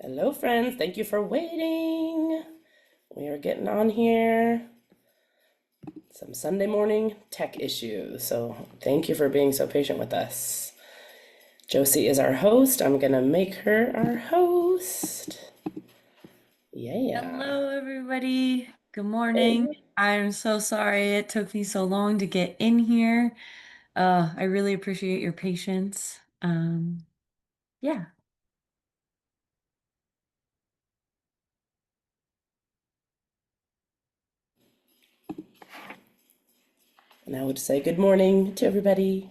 Hello, friends. Thank you for waiting. We are getting on here. Some Sunday morning tech issues. So, thank you for being so patient with us. Jocie is our host. I'm going to make her our host. Yeah. Hello, everybody. Good morning. Hey. I'm so sorry it took me so long to get in here. I really appreciate your patience. Yeah. And I would say good morning to everybody.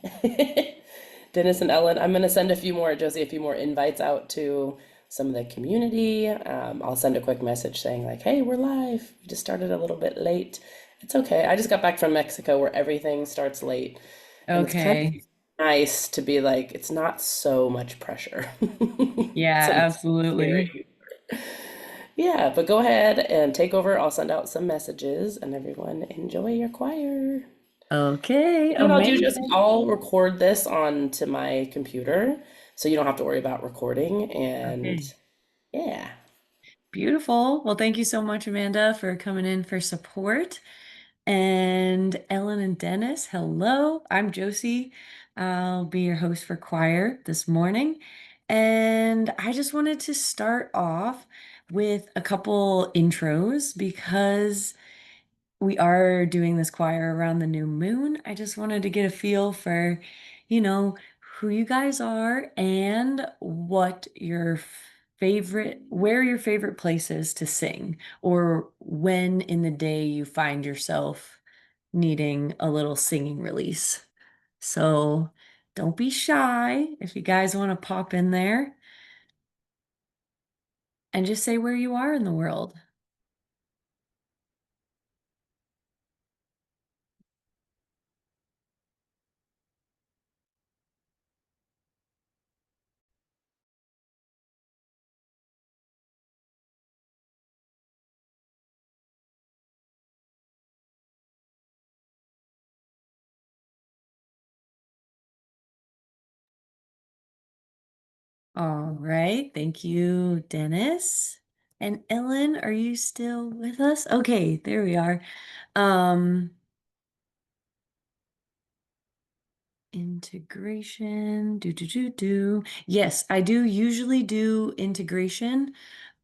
Dennis and Ellen, I'm going to send Josie, a few more invites out to some of the community. I'll send a quick message saying, like, hey, we're live. We just started a little bit late. It's okay. I just got back from Mexico where everything starts late. And it's kind of Okay. nice to be like, it's not so much pressure. Yeah, Some absolutely. scary. Yeah, but go ahead and take over. I'll send out some messages and everyone enjoy your choir. Okay, You know what I'll do, amazing. Josie? I'll record this onto my computer so you don't have to worry about recording. And Okay. yeah. Beautiful. Well, thank you so much, Amanda, for coming in for support. And Ellen and Dennis, hello. I'm Josie. I'll be your host for choir this morning. And I just wanted to start off with a couple intros because we are doing this choir around the new moon. I just wanted to get a feel for, you know, who you guys are and what your where your favorite place is to sing, or when in the day you find yourself needing a little singing release. So don't be shy if you guys want to pop in there and just say where you are in the world. All right. Thank you, Dennis. And Ellen, are you still with us? Okay, there we are. Um, Integration. Do. Yes, I do usually do integration.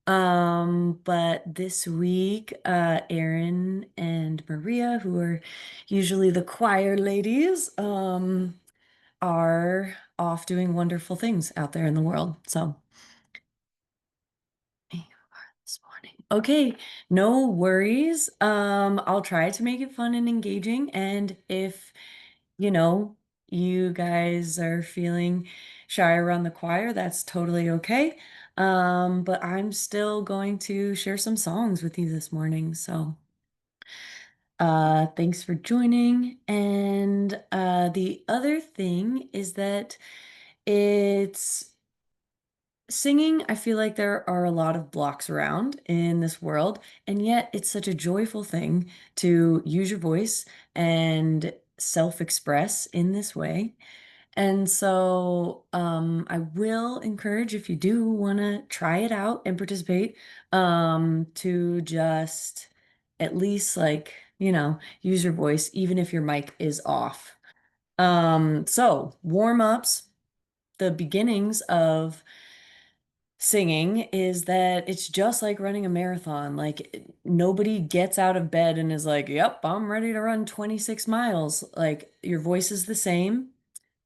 But this week, Erin and Maria, who are usually the choir ladies, are off doing wonderful things out there in the world. So here we are this morning. Okay, no worries. I'll try to make it fun and engaging. And if, you know, you guys are feeling shy around the choir, that's totally okay. But I'm still going to share some songs with you this morning. So thanks for joining. And the other thing is that it's singing. I feel like there are a lot of blocks around in this world, and yet it's such a joyful thing to use your voice and self-express in this way. And so I will encourage, if you do want to try it out and participate, to just at least, like, use your voice, even if your mic is off. So warm-ups, the beginnings of singing is that it's just like running a marathon. Like nobody gets out of bed and is like, "Yep, I'm ready to run 26 miles." Like your voice is the same.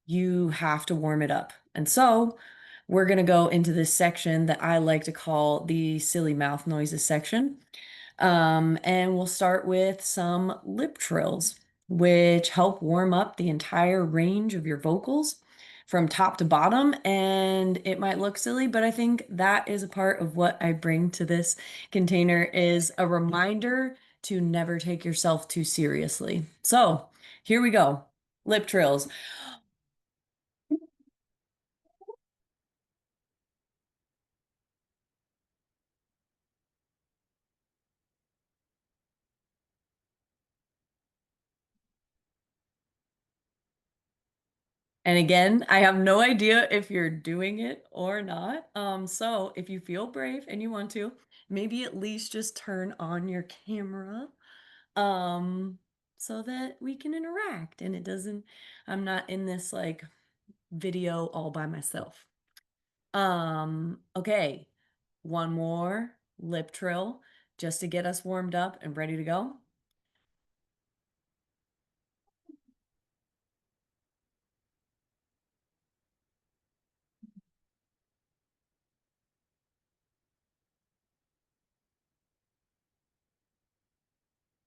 You have to warm it up. And so we're going to go into this section that I like to call the silly mouth noises section. And we'll start with some lip trills, which help warm up the entire range of your vocals from top to bottom. And it might look silly, but I think that is a part of what I bring to this container is a reminder to never take yourself too seriously. So here we go. Lip trills. And again, I have no idea if you're doing it or not. So if you feel brave and you want to, maybe at least just turn on your camera, um, so that we can interact and it doesn't, I'm not in this like video all by myself. Okay, one more lip trill just to get us warmed up and ready to go.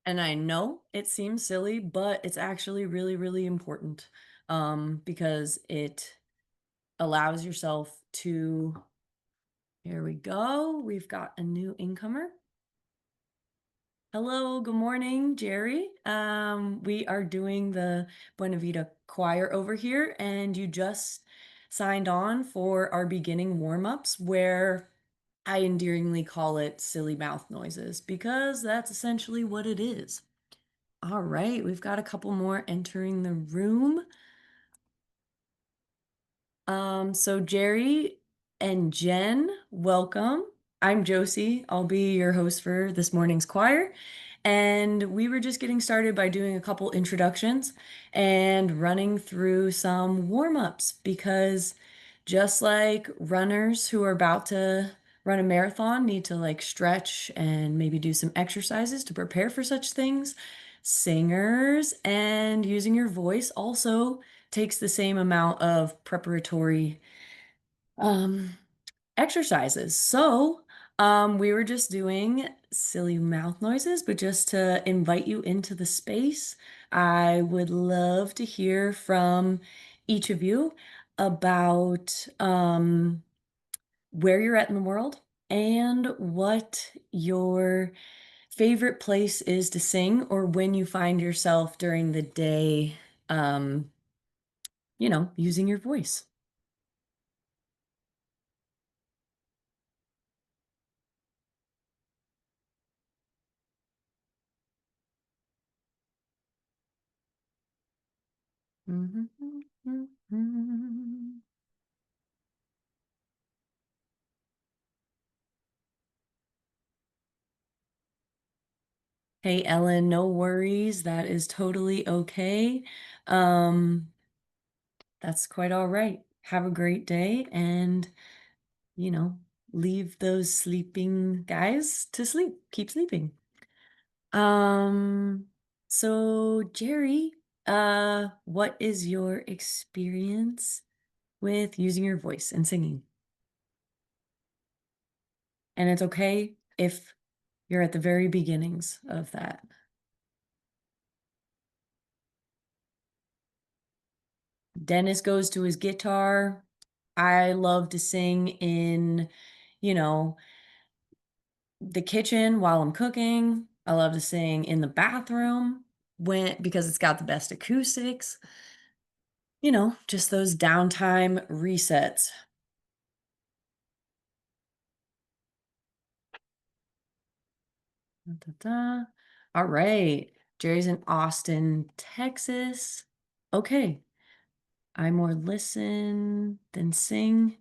And I know it seems silly, but it's actually really, really important, because it allows yourself to, here we go. We've got a new incomer. Hello, good morning, Jerry. We are doing the Buena Vida choir over here, and you just signed on for our beginning warm-ups where I endearingly call it silly mouth noises because that's essentially what it is. All right, we've got a couple more entering the room. So Jerry and Jen, welcome. I'm Jocie. I'll be your host for this morning's choir. And we were just getting started by doing a couple introductions and running through some warm-ups because just like runners who are about to run a marathon need to like stretch and maybe do some exercises to prepare for such things, singers and using your voice also takes the same amount of preparatory um, exercises. So, we were just doing silly mouth noises, but just to invite you into the space, I would love to hear from each of you about where you're at in the world and what your favorite place is to sing or when you find yourself during the day, um, using your voice. Hey, Ellen, no worries. That is totally okay. Um, that's quite all right. Have a great day and, you know, leave those sleeping guys to sleep. Keep sleeping. Um, so Jerry, what is your experience with using your voice and singing? And it's okay if you're at the very beginnings of that. Dennis goes to his guitar. I love to sing in, you know, the kitchen while I'm cooking. I love to sing in the bathroom when because it's got the best acoustics. Just those downtime resets. Da, da, da. All right. Jerry's in Austin, Texas. Okay. I more listen than sing.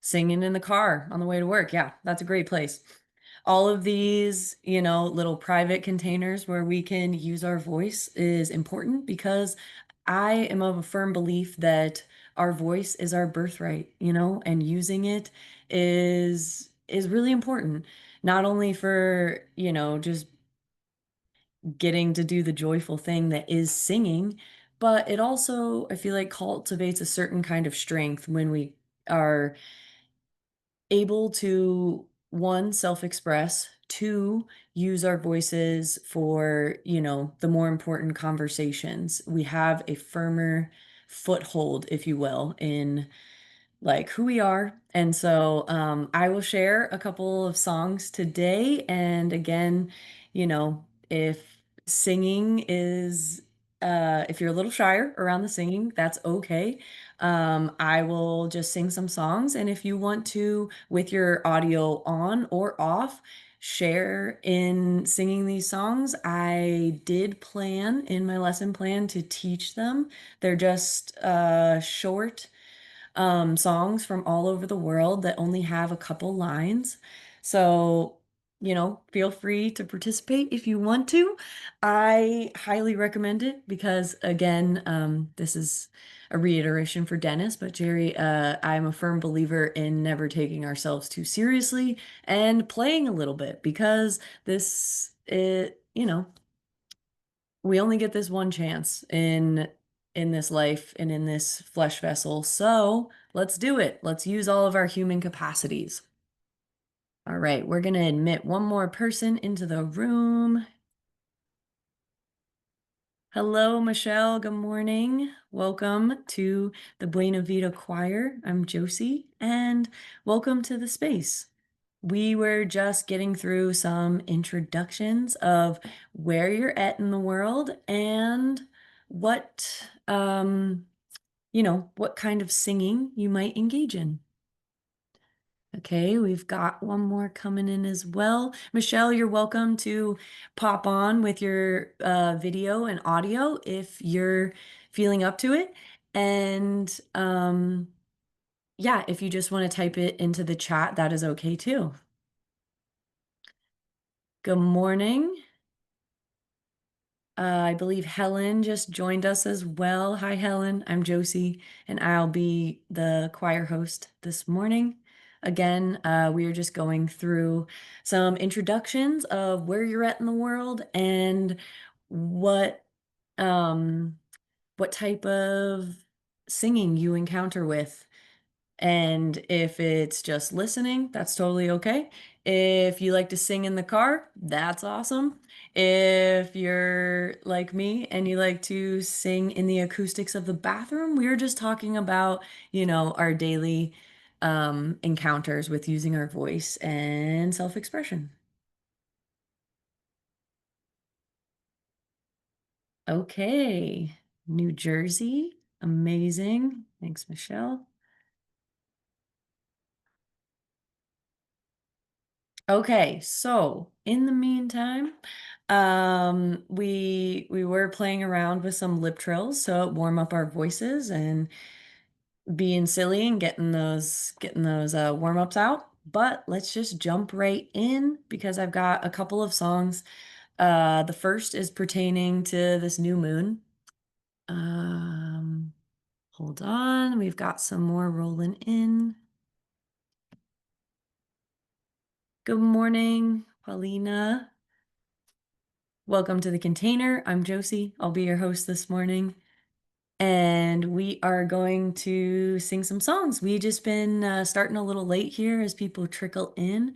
Singing in the car on the way to work. Yeah, that's a great place. All of these, little private containers where we can use our voice is important because I am of a firm belief that our voice is our birthright, and using it is really important. Not only for, just getting to do the joyful thing that is singing, but it also, I feel like, cultivates a certain kind of strength when we are able to, one, self-express, two, use our voices for, the more important conversations. We have a firmer foothold, if you will, in like who we are. And so I will share a couple of songs today. And again, if singing is, if you're a little shyer around the singing, that's okay. I will just sing some songs. And if you want to, with your audio on or off, share in singing these songs. I did plan in my lesson plan to teach them. They're just short songs from all over the world that only have a couple lines. So, feel free to participate if you want to. I highly recommend it because, again, this is a reiteration for Dennis, but Jerry, I'm a firm believer in never taking ourselves too seriously and playing a little bit because we only get this one chance in this life and in this flesh vessel. So let's do it. Let's use all of our human capacities. All right, we're going to admit one more person into the room. Hello, Michelle. Good morning. Welcome to the Buena Vida Choir. I'm Jocie, and welcome to the space. We were just getting through some introductions of where you're at in the world and what, what kind of singing you might engage in. Okay, we've got one more coming in as well. Michelle, you're welcome to pop on with your video and audio if you're feeling up to it. And yeah, if you just want to type it into the chat, that is okay too. Good morning. I believe Helen just joined us as well. Hi, Helen. I'm Jocie, and I'll be the choir host this morning. Again, we are just going through some introductions of where you're at in the world and what um, what type of singing you encounter with. And if it's just listening, that's totally okay. If you like to sing in the car, that's awesome. If you're like me and you like to sing in the acoustics of the bathroom, we're just talking about, our daily encounters with using our voice and self-expression. Okay, New Jersey, amazing. Thanks, Michelle. Okay, so in the meantime, we were playing around with some lip trills, so warm up our voices and being silly and getting those warm ups out. But let's just jump right in because I've got a couple of songs. The first is pertaining to this new moon. Um, Hold on, we've got some more rolling in. Good morning, Paulina. Welcome to the container. I'm Jocie. I'll be your host this morning. And we are going to sing some songs. We just been starting a little late here as people trickle in,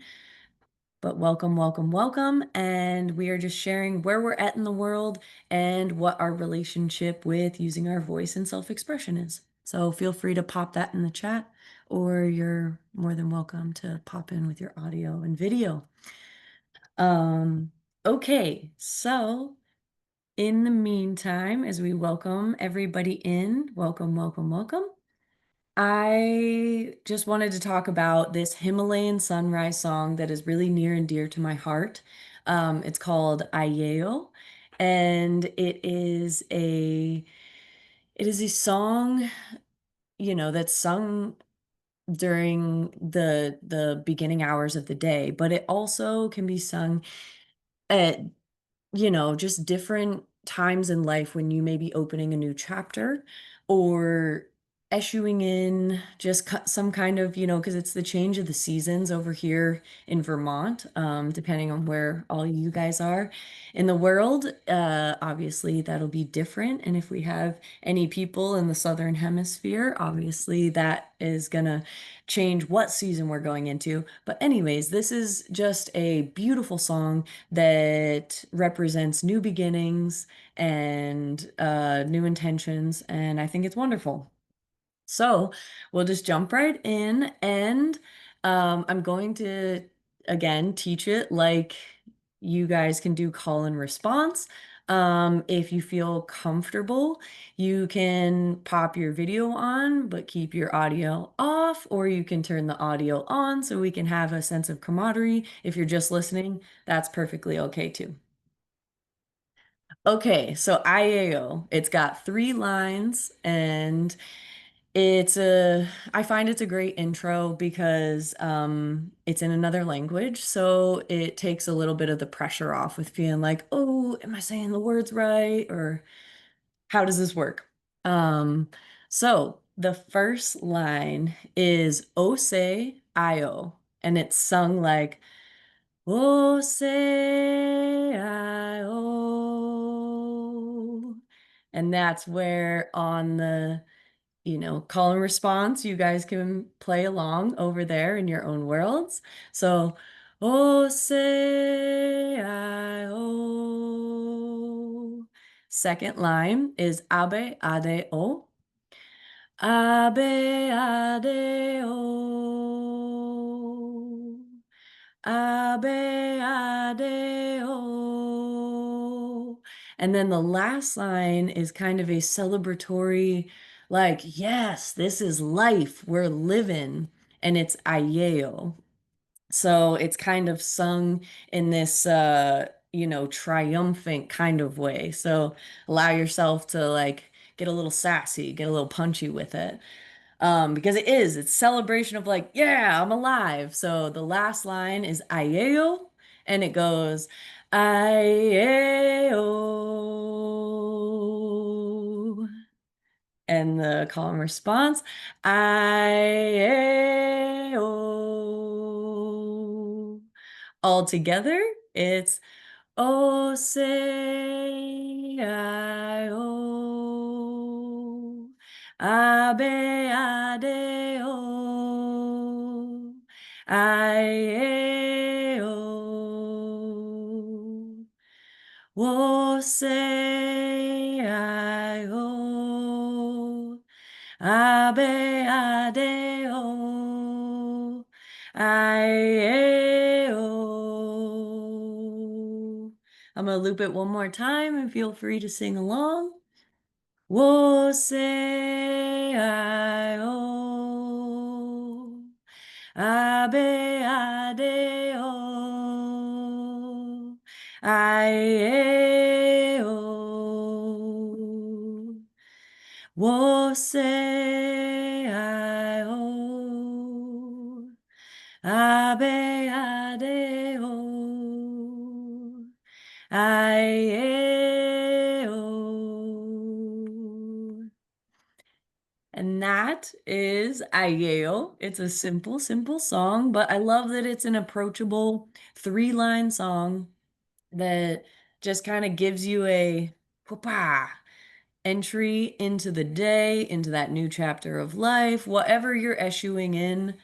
but welcome, welcome, welcome. And we are just sharing where we're at in the world and what our relationship with using our voice and self-expression is. So feel free to pop that in the chat, or you're more than welcome to pop in with your audio and video. Um, okay, so in the meantime, as we welcome everybody in, welcome, welcome, welcome. I just wanted to talk about this Himalayan sunrise song that is really near and dear to my heart. It's called Ayeo, and it is a song, that's sung during the beginning hours of the day, but it also can be sung at just different times in life when you may be opening a new chapter or issuing in just some kind of, because it's the change of the seasons over here in Vermont, depending on where all you guys are in the world. Obviously, that'll be different. And if we have any people in the Southern Hemisphere, obviously that is gonna change what season we're going into. But anyways, this is just a beautiful song that represents new beginnings and new intentions, and I think it's wonderful. So we'll just jump right in, and I'm going to again teach it like you guys can do call and response. If you feel comfortable, you can pop your video on, but keep your audio off, or you can turn the audio on so we can have a sense of camaraderie. If you're just listening, that's perfectly okay too. Okay, so IAO, it's got 3 lines and I find it's a great intro because it's in another language, so it takes a little bit of the pressure off with feeling like, oh, am I saying the words right? Or how does this work? Um, so the first line is O se io, and it's sung like O se io. And that's where on the call and response, you guys can play along over there in your own worlds. So, oh, say I, oh. Second line is abe, ade, o. Abe, ade, o. Abe, ade, o. And then the last line is kind of a celebratory, like, yes, this is life. We're living. And it's Aieo. So it's kind of sung in this, triumphant kind of way. So allow yourself to like get a little sassy, get a little punchy with it. Because it's celebration of like, yeah, I'm alive. So the last line is Aieo, and it goes Aieo. And the call and response, Aieo. All together, it's O say I o abe ade o I o wo say I o abe ade o I o I'm gonna loop it one more time and feel free to sing along. Wo se ai o, abe ade o, ai e o. Wo se ai o, abe ade o. Aieo. And that is Aieo. It's a simple, simple song, but I love that it's an approachable 3-line song that just kind of gives you a whoopah entry into the day, into that new chapter of life, whatever you're eschewing in,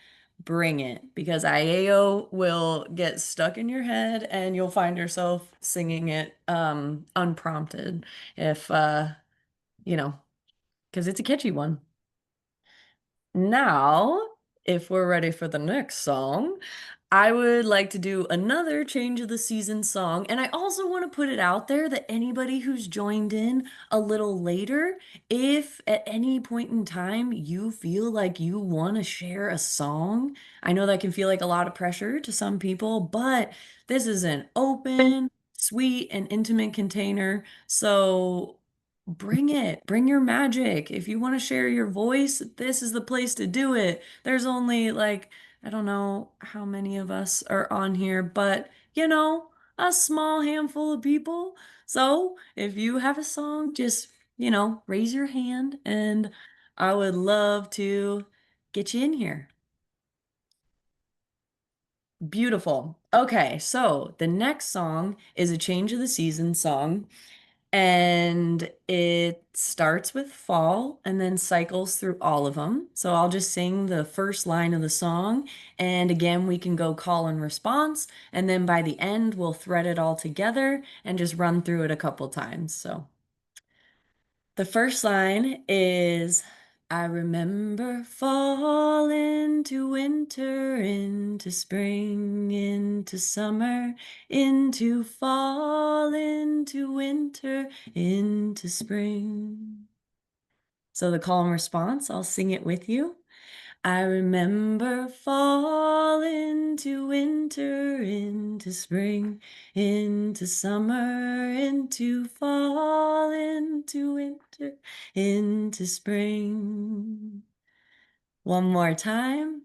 bring it because IAO will get stuck in your head and you'll find yourself singing it unprompted if you know, because it's a catchy one. Now, if we're ready for the next song, I would like to do another change of the season song. And I also want to put it out there that anybody who's joined in a little later, if at any point in time you feel like you want to share a song, I know that can feel like a lot of pressure to some people, but this is an open, sweet, and intimate container. So bring it, bring your magic. If you want to share your voice, this is the place to do it. There's only like, I don't know how many of us are on here, but a small handful of people. So if you have a song, just, raise your hand and I would love to get you in here. Beautiful. Okay, so the next song is a change of the season song. And it starts with fall and then cycles through all of them. So I'll just sing the first line of the song. And again, we can go call and response. And then by the end, we'll thread it all together and just run through it a couple times. So the first line is I remember fall into winter, into spring, into summer, into fall, into winter, into spring. So the call and response, I'll sing it with you. I remember fall into winter, into spring, into summer, into fall, into winter, into spring. One more time.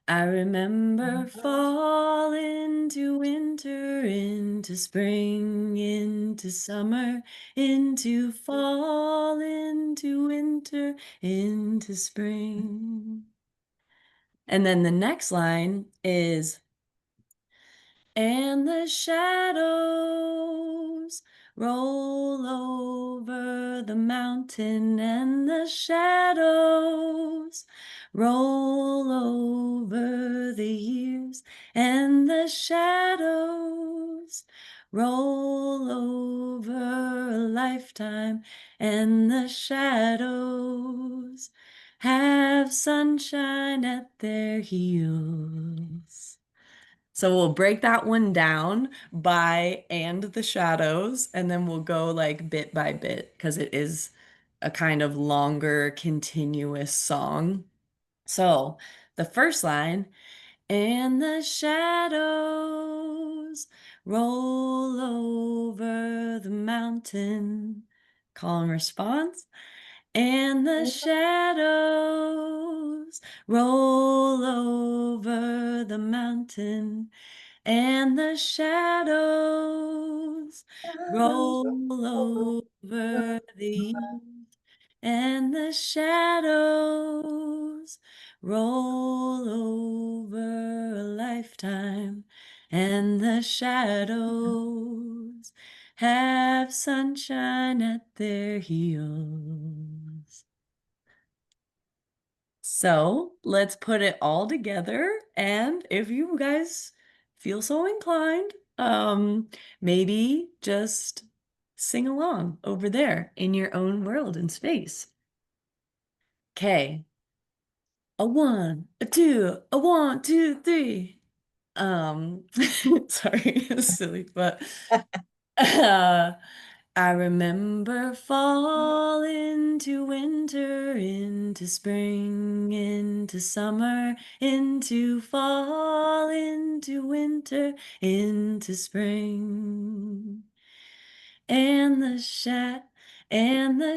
I remember fall into winter, into spring, into summer, into fall, into winter, into spring. And then the next line is, and the shadows roll over the mountain, and the shadows roll over the years, and the shadows roll over a lifetime, and the shadows have sunshine at their heels. So we'll break that one down by and the shadows, and then we'll go like bit by bit because it is a kind of longer, continuous song. So the first line, and the shadows roll over the mountain. Call and response. And the shadows roll over the mountain, and the shadows roll over the years, and the shadows roll over a lifetime, and the shadows have sunshine at their heels. So let's put it all together. And if you guys feel so inclined, maybe just sing along over there in your own world and space. Okay. A one, a two, a one, two, three. Sorry, it's silly, but uh, I remember fall into winter, into spring, into summer, into fall, into winter, into spring. And the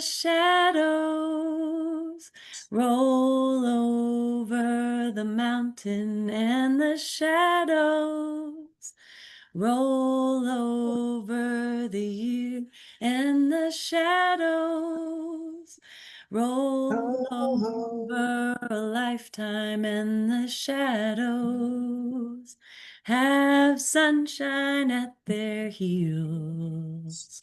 shadows roll over the mountain, and the shadows roll over the year, and the shadows roll over a lifetime, and the shadows have sunshine at their heels.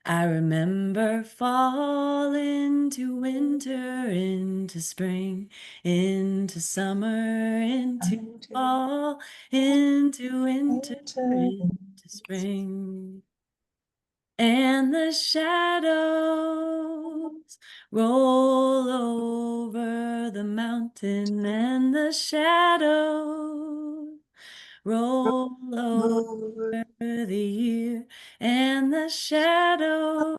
I remember fall into winter, into spring, into summer, into fall, into winter, into spring. And the shadows roll over the mountain, and the shadows roll over the year, and the shadows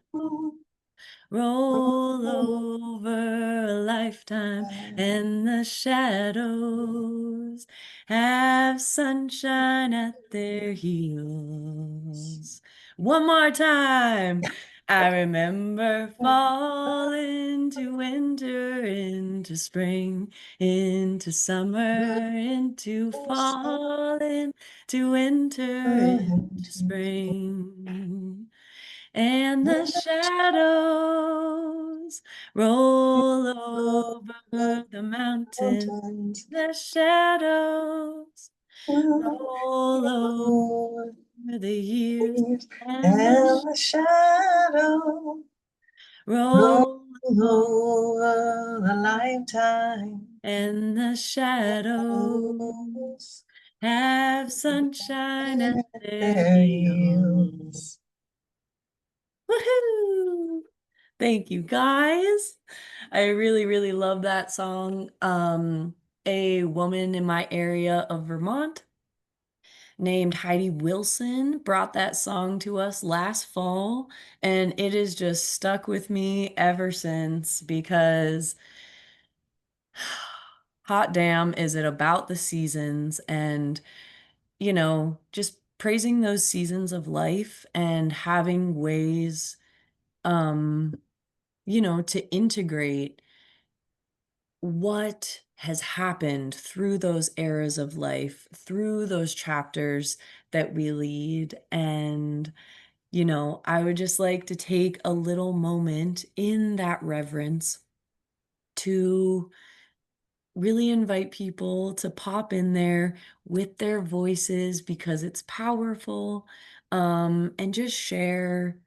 roll over a lifetime, and the shadows have sunshine at their heels. One more time. I remember fall into winter, into spring, into summer, into fall, into winter, into spring. And the shadows roll over the mountain. Mountains The shadows roll over the years. And the and the shadow roll roll over a lifetime. and the shadows have sunshine at their Their heels. heels. Woohoo! Thank you guys. I really, really love that song. A woman in my area of Vermont named Heidi Wilson brought that song to us last fall, and it has just stuck with me ever since because hot damn, is it about the seasons and, just praising those seasons of life and having ways, um, to integrate what has happened through those eras of life, through those chapters that we lead. And, I would just like to take a little moment in that reverence to really invite people to pop in there with their voices because it's powerful, and just share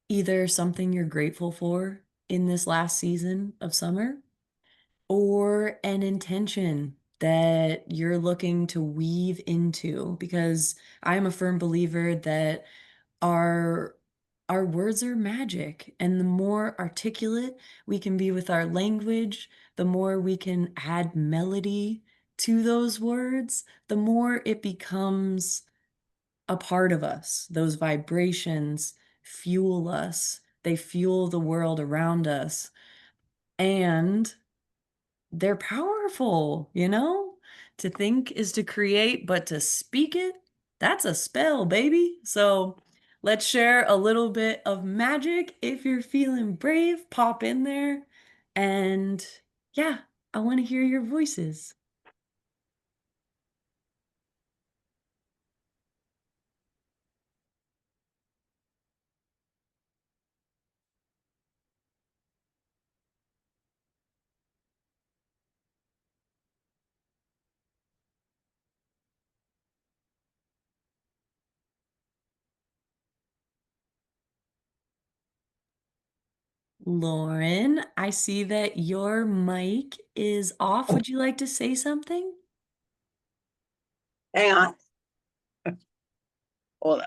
either something you're grateful for in this last season of summer or an intention that you're looking to weave into because I'm a firm believer that our our words are magic, and the more articulate we can be with our language, the more we can add melody to those words, the more it becomes a part of us. Those vibrations fuel us, they fuel the world around us, and they're powerful, you know? To think is to create, but to speak it, that's a spell, baby. So let's share a little bit of magic. If you're feeling brave, pop in there. And yeah, I want to hear your voices. Lauren, I see that your mic is off. Would you like to say something? Hang on. Hold on.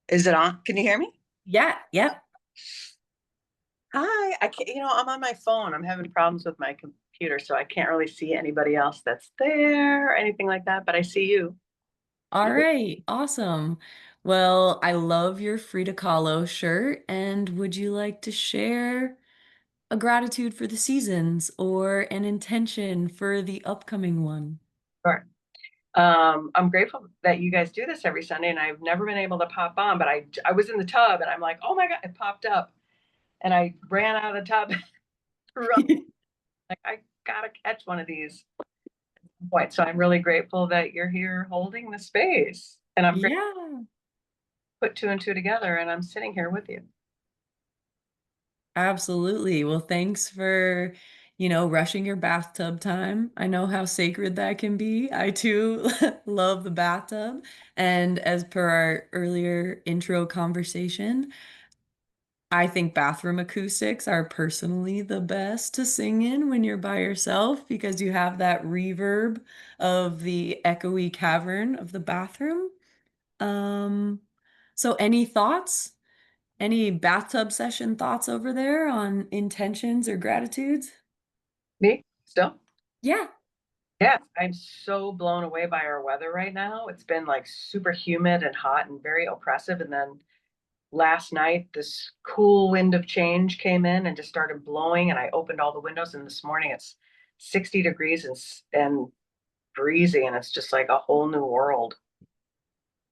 Is it on? Can you hear me? Yeah, yep. Hi. I can't, I'm on my phone. I'm having problems with my computer, so I can't really see anybody else that's there or anything like that, but I see you. All right, awesome. Well, I love your Frida Kahlo shirt, and would you like to share a gratitude for the seasons or an intention for the upcoming one? Sure. I'm grateful that you guys do this every Sunday, and I've never been able to pop on, but I was in the tub and I'm like, oh my God, it popped up. And I ran out of the tub, like I gotta catch one of these points. So I'm really grateful that you're here holding the space. And I'm grateful Yeah, to put two and two together and I'm sitting here with you. absolutely. Well, thanks for, rushing your bathtub time. I know how sacred that can be. I too love the bathtub. And as per our earlier intro conversation, I think bathroom acoustics are personally the best to sing in when you're by yourself because you have that reverb of the echoey cavern of the bathroom. Um, so any thoughts? Any bathtub session thoughts over there on intentions or gratitudes? Me still? Yeah. Yeah, I'm so blown away by our weather right now. It's been like super humid and hot and very oppressive. And then last night, this cool wind of change came in and just started blowing. And I opened all the windows. And this morning it's 60 degrees and breezy. And it's just like a whole new world.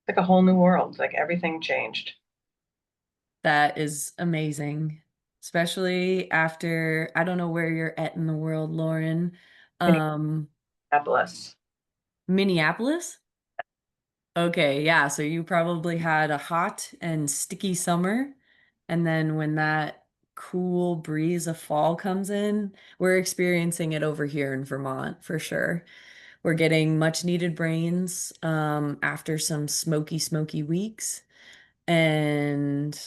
Like a whole new world. Like everything changed. That is amazing, especially after I don't know where you're at in the world, Lauren. Um, Minneapolis. Minneapolis? Okay, yeah, so you probably had a hot and sticky summer, and then when that cool breeze of fall comes in, we're experiencing it over here in Vermont for sure. We're getting much needed rains after some smoky, smoky weeks. And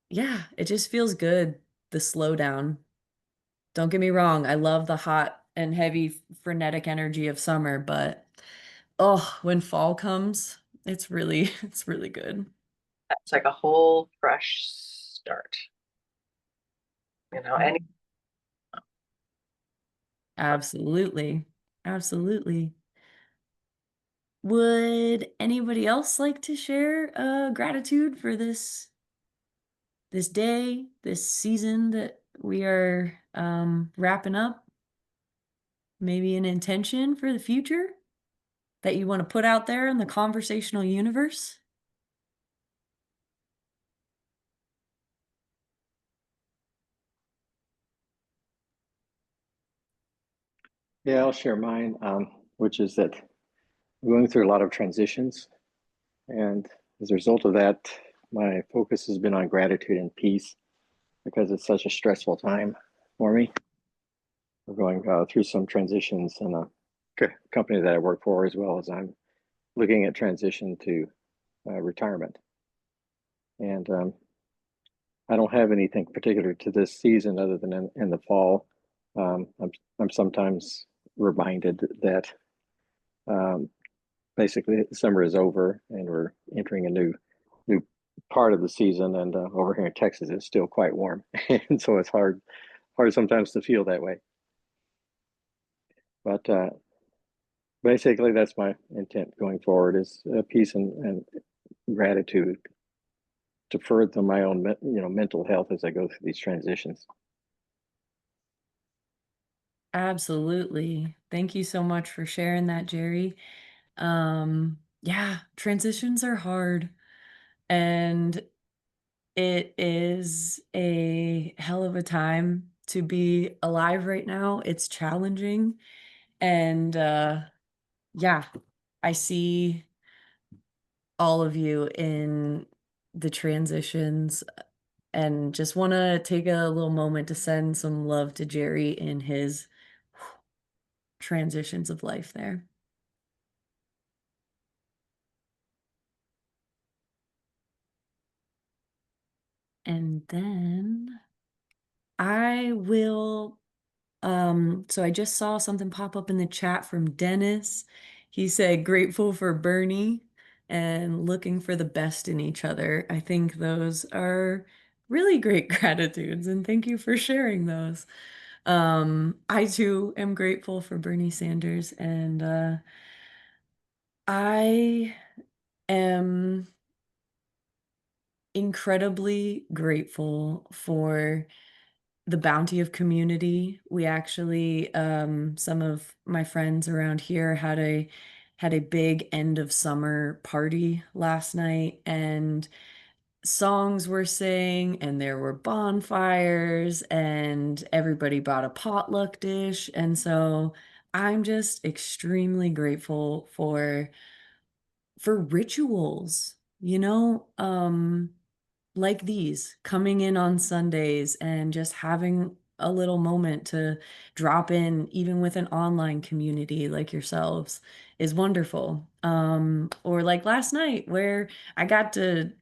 yeah, it just feels good, the slowdown. Don't get me wrong, I love the hot and heavy, frenetic energy of summer, but oh, when fall comes, it's really, it's really good. It's like a whole fresh start, any Absolutely. Absolutely. Would anybody else like to share gratitude for this day, this season that we are wrapping up? Maybe an intention for the future that you want to put out there in the conversational universe? Yeah, I'll share mine, which is that I'm going through a lot of transitions. And as a result of that, my focus has been on gratitude and peace because it's such a stressful time for me. We're going through some transitions in a company that I work for, as well as I'm looking at transition to retirement. And I don't have anything particular to this season other than in the fall. I'm sometimes reminded that um, basically summer is over and we're entering a new part of the season. And over here in Texas, it's still quite warm, and so it's hard sometimes to feel that way. But basically, that's my intent going forward: is peace and gratitude to further my own mental health as I go through these transitions. Absolutely. Thank you so much for sharing that, Jerry. Yeah, transitions are hard, and it is a hell of a time to be alive right now. It's challenging, and yeah, I see all of you in the transitions, and just want to take a little moment to send some love to Jerry in his transitions of life there. And then I will, so I just saw something pop up in the chat from Dennis. He said, grateful for Bernie and looking for the best in each other. I think those are really great gratitudes, and thank you for sharing those. I too am grateful for Bernie Sanders, and I am incredibly grateful for the bounty of community. We actually, some of my friends around here had a big end of summer party last night, and songs were sang, and there were bonfires, and everybody brought a potluck dish. And so I'm just extremely grateful for rituals, like these, coming in on Sundays and just having a little moment to drop in, even with an online community like yourselves, is wonderful. Or like last night where I got to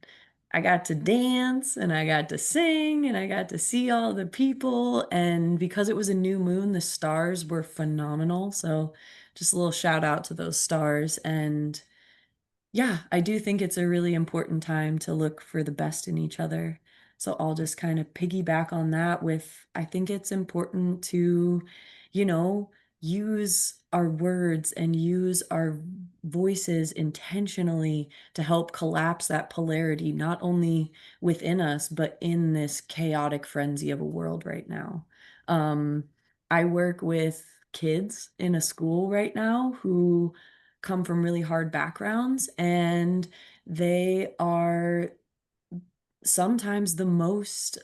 I got to dance and I got to sing and I got to see all the people. And because it was a new moon, the stars were phenomenal. So just a little shout out to those stars. And yeah, I do think it's a really important time to look for the best in each other. So I'll just kind of piggyback on that with, I think it's important to, you know, use our words and use our voices intentionally to help collapse that polarity, not only within us, but in this chaotic frenzy of a world right now. Um, I work with kids in a school right now who come from really hard backgrounds, and they are sometimes the most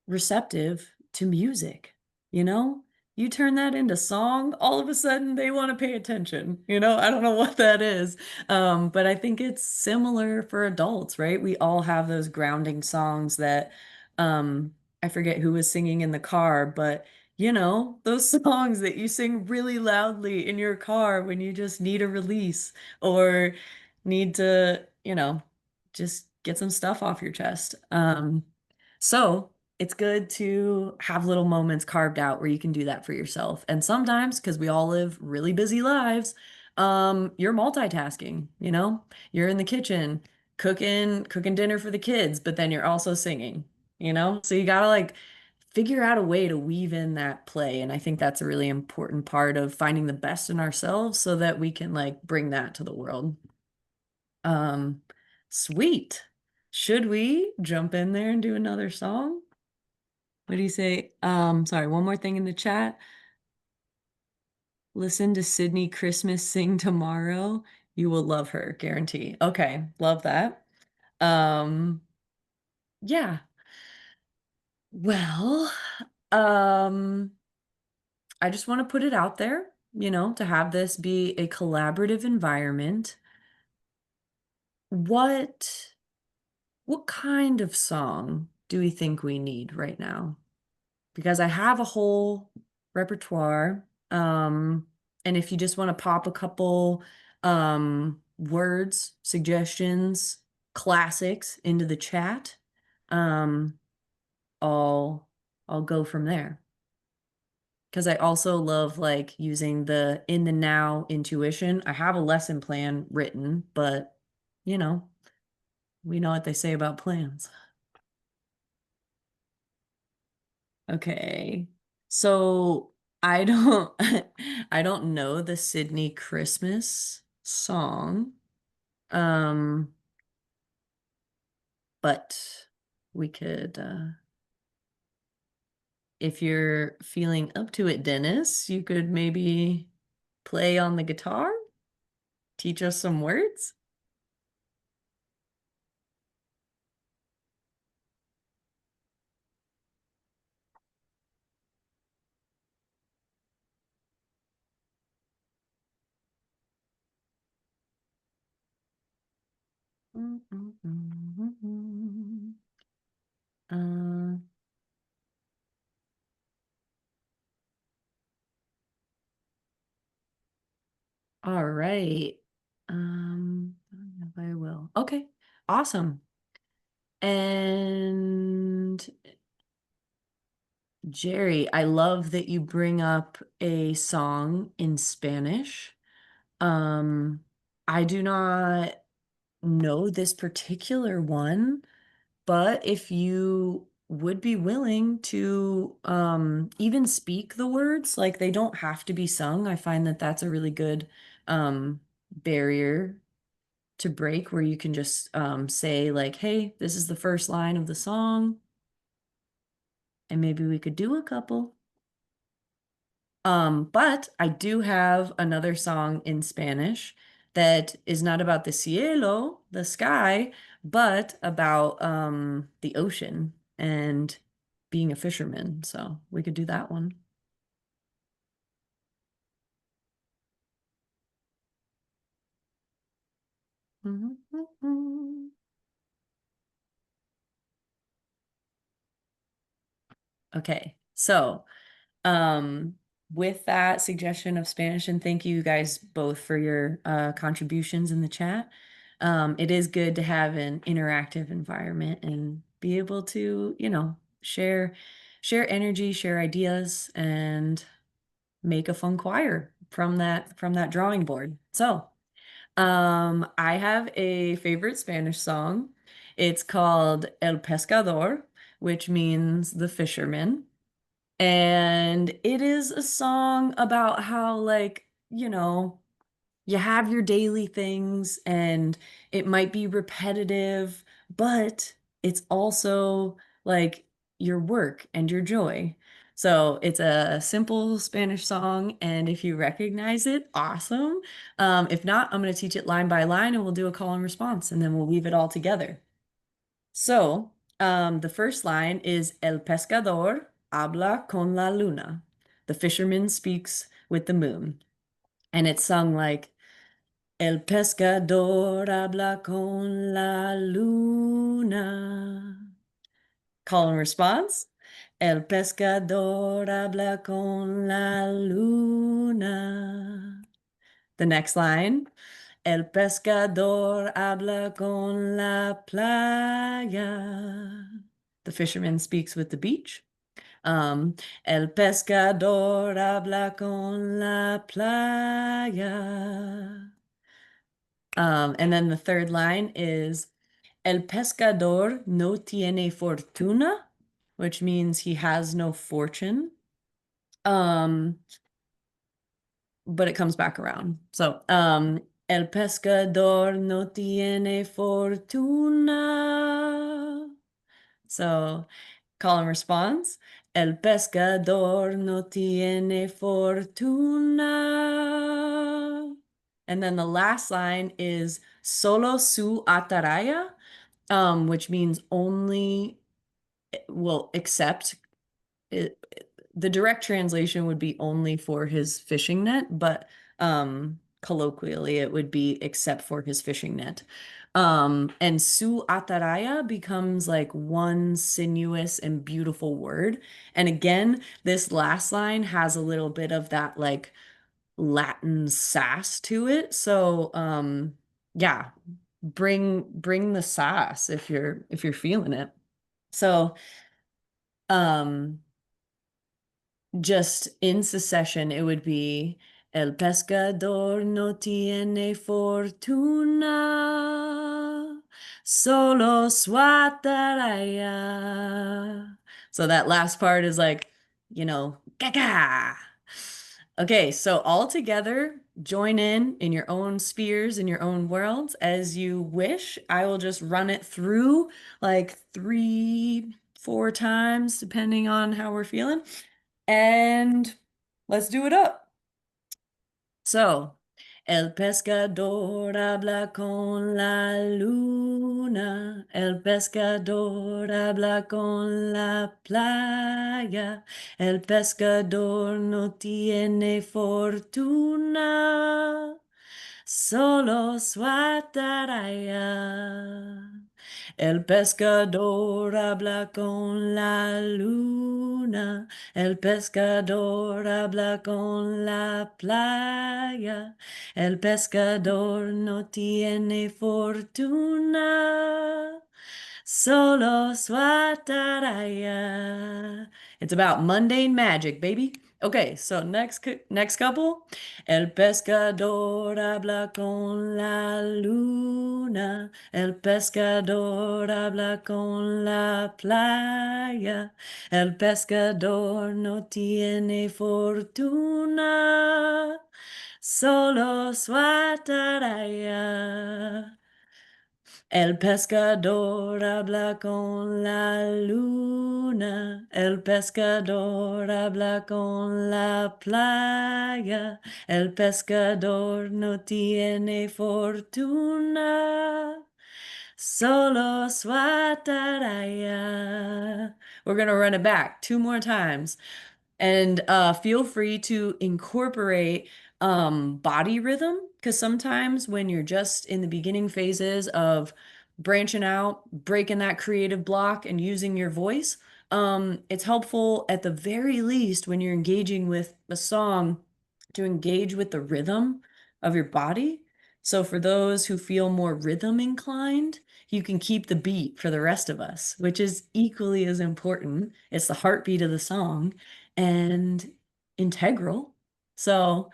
receptive to music, you know? You turn that into song, all of a sudden they want to pay attention. I don't know what that is. But I think it's similar for adults, right? We all have those grounding songs that I forget who was singing in the car, but those songs that you sing really loudly in your car when you just need a release or need to, just get some stuff off your chest. So it's good to have little moments carved out where you can do that for yourself. And sometimes, because we all live really busy lives, you're multitasking, you're in the kitchen cooking dinner for the kids, but then you're also singing, you know? So you gotta like figure out a way to weave in that play. And I think that's a really important part of finding the best in ourselves so that we can like bring that to the world. Um, Sweet. Should we jump in there and do another song? What do you say? Sorry, one more thing in the chat. Listen to Sydney Christmas sing tomorrow. You will love her, guarantee. Okay, love that. Um, yeah. Well, um, I just want to put it out there, you know, to have this be a collaborative environment. What what kind of song do we think we need right now? Because I have a whole repertoire. And if you just want to pop a couple words, suggestions, classics into the chat, um, I'll I'll go from there. Because I also love like using the in the now intuition. I have a lesson plan written, but you know, we know what they say about plans. Okay. So I don't I don't know the Sydney Christmas song. Um, but we could if you're feeling up to it, Dennis, you could maybe play on the guitar, teach us some words. Uh, all right. I don't know if I will. Okay, awesome. And Jerry, I love that you bring up a song in Spanish. Um, I do not know this particular one, but if you would be willing to even speak the words, like they don't have to be sung, I find that that's a really good barrier to break where you can just say like, hey, this is the first line of the song, and maybe we could do a couple. But I do have another song in Spanish that is not about the cielo, the sky, but about the ocean and being a fisherman. So we could do that one. Okay, so Um, with that suggestion of Spanish, and thank you guys both for your contributions in the chat. It is good to have an interactive environment and be able to, you know, share energy, share ideas, and make a fun choir from that drawing board. So, I have a favorite Spanish song. It's called El Pescador, which means the fisherman. And it is a song about how, like, you know, you have your daily things and it might be repetitive, but it's also like your work and your joy. So it's a simple Spanish song, and if you recognize it, awesome. If not, I'm going to teach it line by line and we'll do a call and response and then we'll weave it all together. So, the first line is El pescador habla con la luna. The fisherman speaks with the moon. And it's sung like El pescador habla con la luna. Call and response. El pescador habla con la luna. The next line. El pescador habla con la playa. The fisherman speaks with the beach. El pescador habla con la playa. And then the third line is El pescador no tiene fortuna, which means he has no fortune. But it comes back around. So, el pescador no tiene fortuna. So, Colin responds, el pescador no tiene fortuna. And then the last line is solo su ataraya, which means only, well, except it, the direct translation would be only for his fishing net, but colloquially it would be except for his fishing net. And su ataraya becomes like one sinuous and beautiful word. And again, this last line has a little bit of that like Latin sass to it. So yeah, bring the sass if you're feeling it. So just in succession, it would be El pescador no tiene fortuna, solo su ataraya. So that last part is like, gaga. Okay, so all together, join in your own spheres, in your own worlds as you wish. I will just run it through like 3, 4 times, depending on how we're feeling. And let's do it up. So, el pescador habla con la luna, el pescador habla con la playa, el pescador no tiene fortuna, solo su ataraya. El pescador habla con la luna, el pescador habla con la playa, el pescador no tiene fortuna, solo su ataraya. It's about mundane magic, baby. Okay, so next couple. El pescador habla con la luna, el pescador habla con la playa, el pescador no tiene fortuna, solo su ataraya. El pescador habla con la luna, el pescador habla con la playa, el pescador no tiene fortuna, solo su ataraya. We're gonna run it back 2 more times. And feel free to incorporate body rhythm, because sometimes when you're just in the beginning phases of branching out, breaking that creative block and using your voice, it's helpful at the very least when you're engaging with a song to engage with the rhythm of your body. So for those who feel more rhythm inclined, you can keep the beat for the rest of us, which is equally as important. It's the heartbeat of the song and integral. So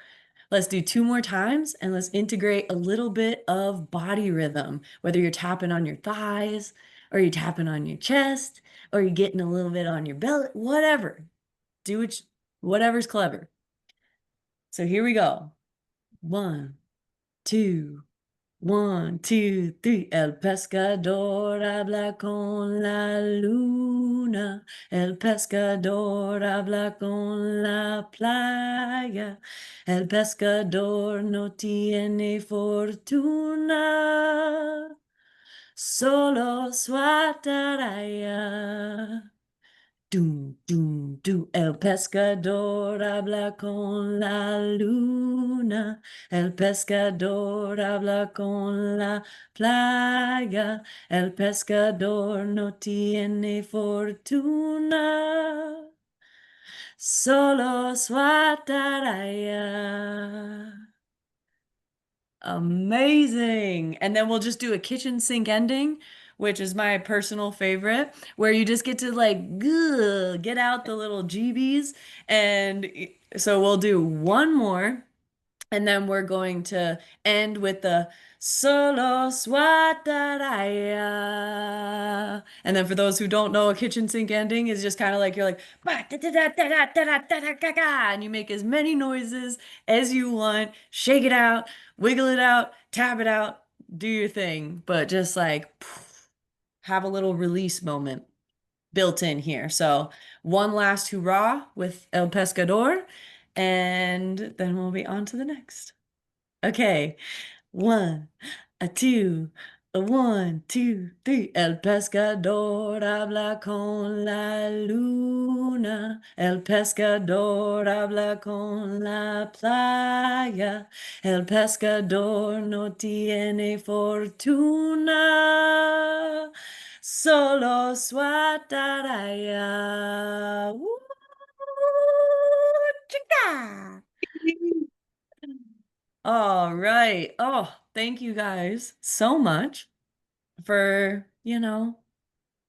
let's do 2 more times and let's integrate a little bit of body rhythm, whether you're tapping on your thighs or you're tapping on your chest or you're getting a little bit on your belly, whatever. Do it, whatever's clever. So here we go. 1, 2, 1, 2, 3. El pescador habla con la luna. El pescador habla con la playa. El pescador no tiene fortuna, solo su ataraya. Dum, dum, dum. El pescador habla con la luna. El pescador habla con la playa. El pescador no tiene fortuna, solo su ataraya. Amazing. And then we'll just do a kitchen sink ending, which is my personal favorite, where you just get to like get out the little GBs. And so we'll do one more And then we're going to end with the solo swataraya. And then for those who don't know, a kitchen sink ending is just kind of like you're like, "Ba, da, da, da, da, da, da, da, da, da, ga, ga," and you make as many noises as you want, shake it out, wiggle it out, tap it out, do your thing. But just like have a little release moment built in here. So one last hurrah with El Pescador, and then we'll be on to the next. Okay, one, a two, a one, two, three. El pescador habla con la luna. El pescador habla con la playa. El pescador no tiene fortuna. Solo su ataraya. Woo, chica. All right. Oh, thank you guys so much for,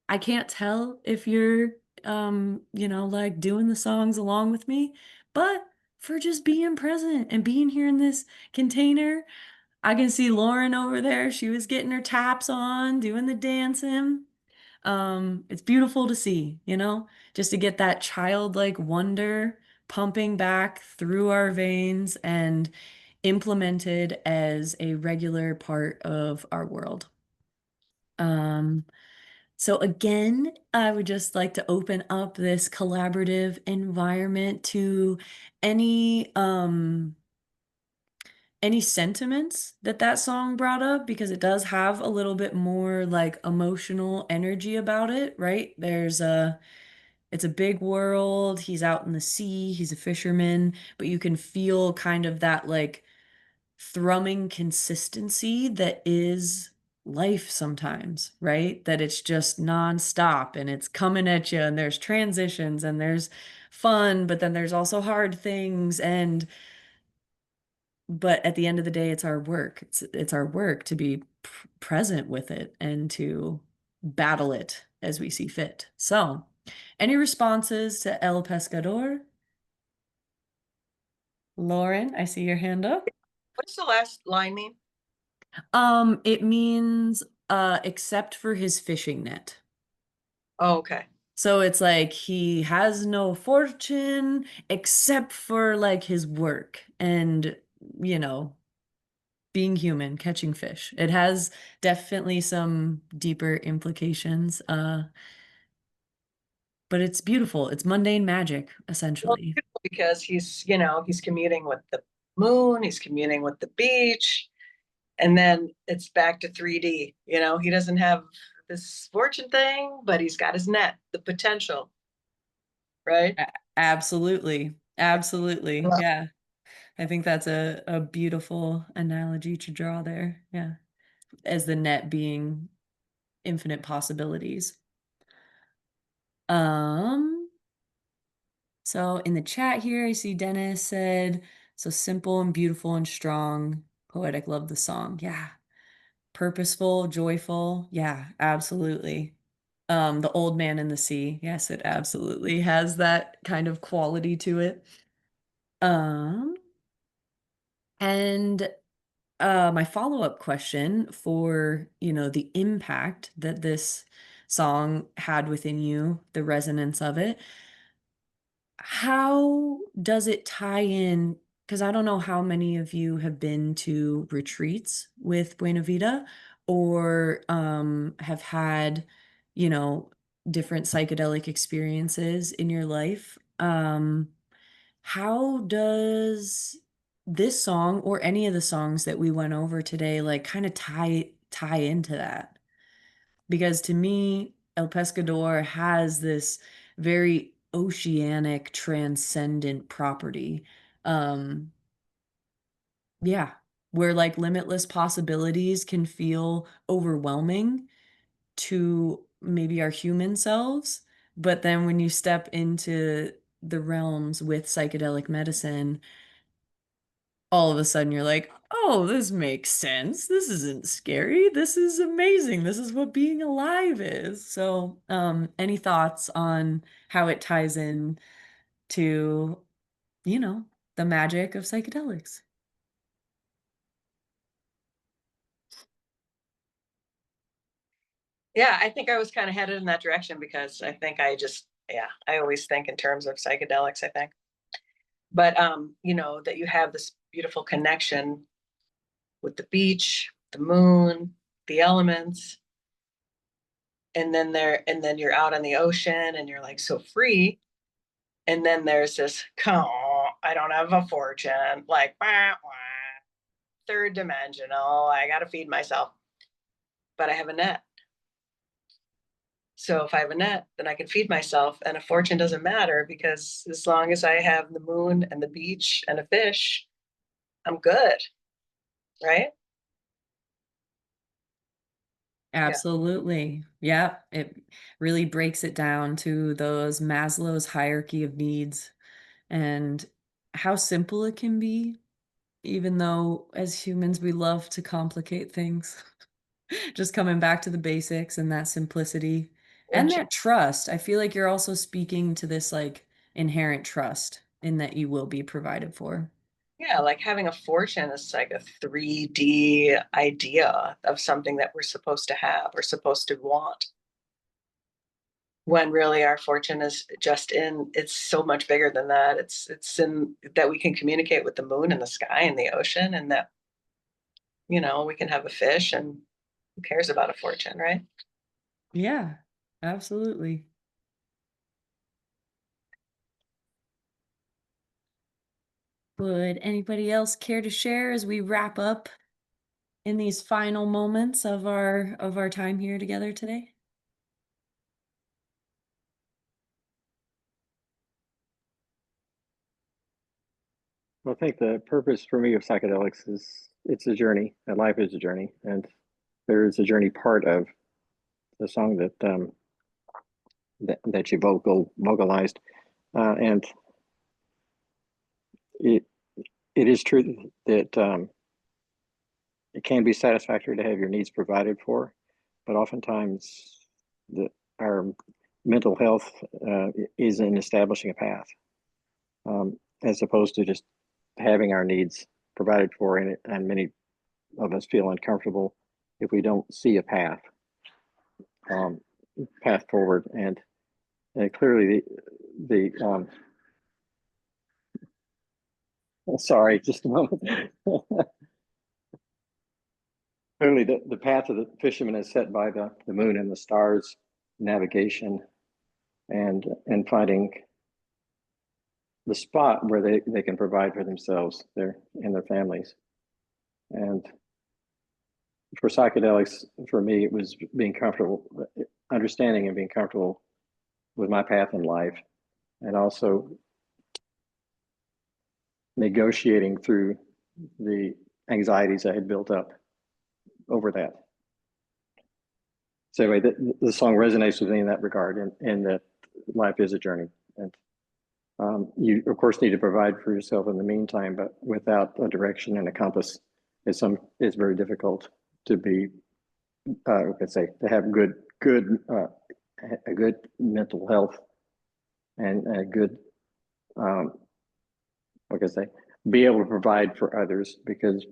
I can't tell if you're like doing the songs along with me, but for just being present and being here in this container. I can see Lauren over there. She was getting her taps on, doing the dancing. It's beautiful to see, just to get that childlike wonder pumping back through our veins and implemented as a regular part of our world. So again, I would just like to open up this collaborative environment to any any sentiments that that song brought up, because it does have a little bit more like emotional energy about it, right? It's a big world. He's out in the sea, he's a fisherman, but you can feel kind of that like thrumming consistency that is life sometimes, right? That it's just nonstop and it's coming at you, and there's transitions and there's fun, but then there's also hard things. But at the end of the day, it's our work. It's our work to be present with it and to battle it as we see fit. So, any responses to El Pescador? Lauren, I see your hand up. What does the last line mean? It means except for his fishing net. Oh, okay. So it's like he has no fortune except for like his work and, you know, being human, catching fish. It has definitely some deeper implications. But it's beautiful. It's mundane magic, Well, essentially. because he's communing with the moon, he's communing with the beach, and then it's back to 3D. He doesn't have this fortune thing, but he's got his net, the potential, right? Absolutely. Absolutely. Yeah. I think that's a beautiful analogy to draw there. Yeah. As the net being infinite possibilities. Um, so in the chat here, I see Dennis said, so simple and beautiful and strong. Poetic, love the song. Yeah. Purposeful, joyful. Yeah, absolutely. The Old Man in the Sea. Yes, it absolutely has that kind of quality to it. Um, and my follow-up question for, the impact that this song had within you, the resonance of it, how does it tie in? Because I don't know how many of you have been to retreats with Buena Vida or have had, you know, different psychedelic experiences in your life. How does this song or any of the songs that we went over today like kind of tie into that? Because to me, El Pescador has this very oceanic, transcendent property. Um, yeah, where like limitless possibilities can feel overwhelming to maybe our human selves. But then when you step into the realms with psychedelic medicine, all of a sudden you're like, oh, this makes sense. This isn't scary. This is amazing. This is what being alive is. So, any thoughts on how it ties in to, the magic of psychedelics? Yeah, I think I was kind of headed in that direction because I think I always think in terms of psychedelics, I think. But that you have this beautiful connection with the beach, the moon, the elements, and then you're out on the ocean and you're like so free. And then there's this, oh, I don't have a fortune, like wah, wah, third dimensional. I gotta feed myself. But I have a net. So if I have a net, then I can feed myself, and a fortune doesn't matter because as long as I have the moon and the beach and a fish, I'm good, right? Yeah. Absolutely. Yeah, it really breaks it down to those Maslow's hierarchy of needs and how simple it can be, even though as humans we love to complicate things. Just coming back to the basics and that simplicity And and that trust. I feel like you're also speaking to this like inherent trust in that you will be provided for. yeah, like having a fortune is like a 3D idea of something that we're supposed to have or supposed to want. When really our fortune is just it's so much bigger than that. It's in that we can communicate with the moon and the sky and the ocean, and that, we can have a fish, and who cares about a fortune, right? Yeah, absolutely. Would anybody else care to share as we wrap up in these final moments of our time here together today? Well, I think the purpose for me of psychedelics is it's a journey, and life is a journey, and there is a journey part of the song that you vocalized, and it it is true that it can be satisfactory to have your needs provided for, but oftentimes our mental health is in establishing a path, as opposed to just having our needs provided for, and many of us feel uncomfortable if we don't see a um, path forward. And clearly, the sorry, just a moment. Clearly, the path of the fisherman is set by the moon and the stars, navigation, and finding the spot where they can provide for themselves and their families. And for psychedelics, for me, it was being comfortable, understanding and being comfortable with my path in life, and also negotiating through the anxieties I had built up over that. So anyway, the song resonates with me in that regard, and that life is a journey. And you, of course, need to provide for yourself in the meantime, but without a direction and a compass, it's very difficult to be, let's say, to have a good mental health and a good, what can I say, be able to provide for others, because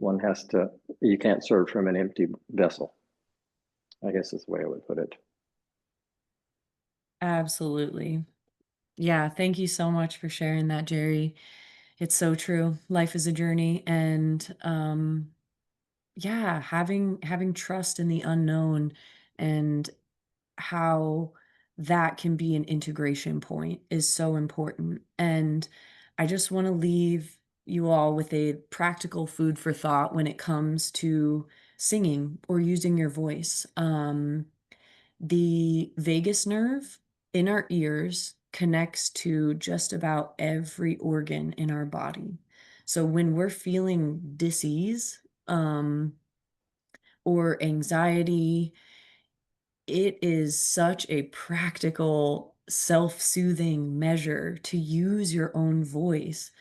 you can't serve from an empty vessel, I guess is the way I would put it. Absolutely. Yeah, thank you so much for sharing that, Jerry. It's so true. Life is a journey and yeah, having trust in the unknown and how that can be an integration point is so important. And I just want to leave you all with a practical food for thought when it comes to singing or using your voice. The vagus nerve in our ears connects to just about every organ in our body. So when we're feeling dis-ease, or anxiety, it is such a practical, self-soothing measure to use your own voice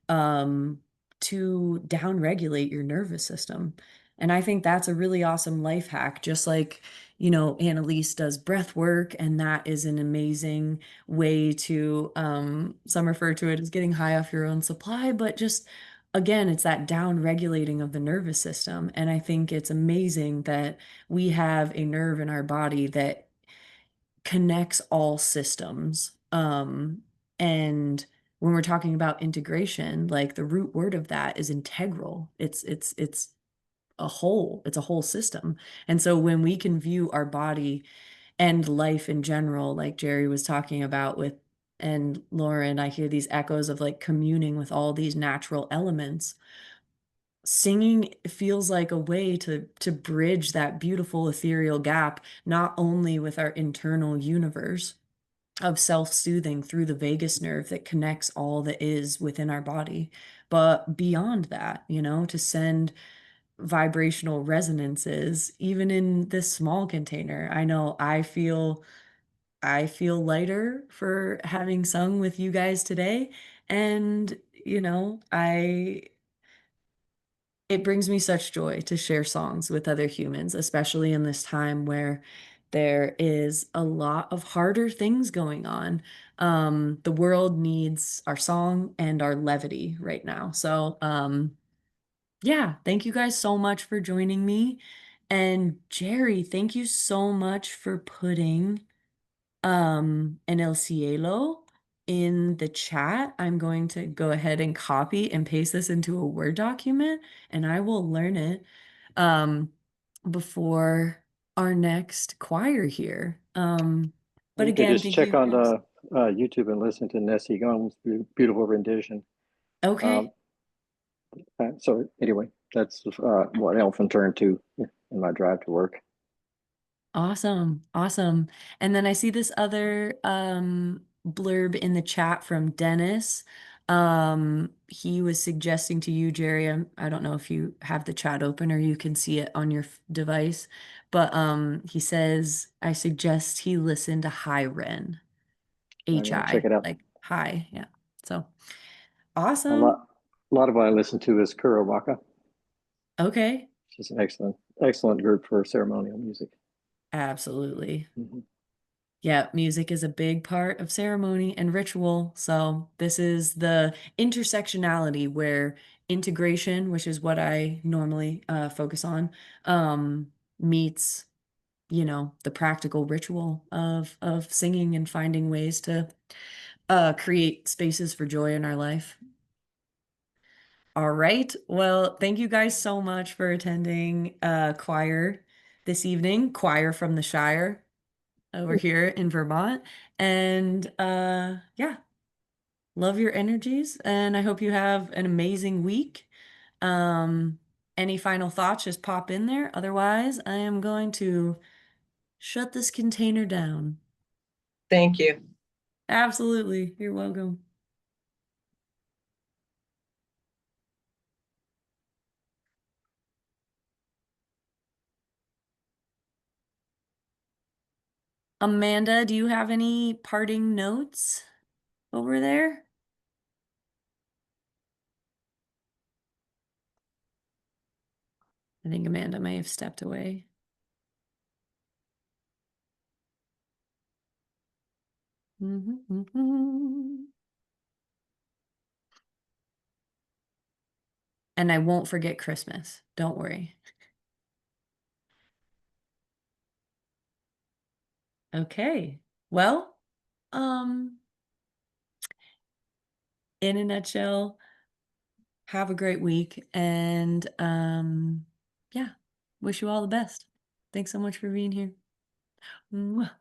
um, to downregulate your nervous system. And I think that's a really awesome life hack, just like, Annalise does breath work, and that is an amazing way to, some refer to it as getting high off your own supply, but just again, it's that down regulating of the nervous system. And I think it's amazing that we have a nerve in our body that connects all systems. And when we're talking about integration, like the root word of that is integral. It's a whole, it's a whole system. And so when we can view our body and life in general, like Jerry was talking about with, and Lauren, I hear these echoes of like communing with all these natural elements. Singing feels like a way to bridge that beautiful ethereal gap, not only with our internal universe of self-soothing through the vagus nerve that connects all that is within our body, but beyond that, to send vibrational resonances even in this small container. I know I feel lighter for having sung with you guys today, and I it brings me such joy to share songs with other humans, especially in this time where there is a lot of harder things going on. The world needs our song and our levity right now. So, yeah, thank you guys so much for joining me. And Jerry, thank you so much for putting en el cielo in the chat. I'm going to go ahead and copy and paste this into a Word document, and I will learn it um before our next choir here. But You could again, just thank check you on guys. the YouTube and listen to Nessie Gunn's beautiful rendition. Um, Okay. so anyway, that's what I often turn to in my drive to work. Awesome. Awesome. And then I see this other blurb in the chat from Dennis. He was suggesting to you, Jerry, I don't know if you have the chat open or you can see it on your device, but he says, I suggest he listen to Hi Ren, I'm going to check HI, it out. like hi. Yeah. So A awesome. lot of what I listen to is Kurawaka. Okay. She's an excellent group for ceremonial music. Absolutely. Mm-hmm. Yeah, music is a big part of ceremony and ritual. So this is the intersectionality where integration, which is what I normally focus on, meets, the practical ritual of singing and finding ways to create spaces for joy in our life. All right. Well, thank you guys so much for attending choir this evening, choir from the Shire over here in Vermont. And yeah, love your energies. And I hope you have an amazing week. Um, any final thoughts, just pop in there. Otherwise, I am going to shut this container down. Thank you. Absolutely. You're welcome. Amanda, do you have any parting notes over there? I think Amanda may have stepped away. And I won't forget Christmas. Don't worry. Okay. Well, um, in a nutshell, have a great week and yeah, wish you all the best. Thanks so much for being here. Mwah.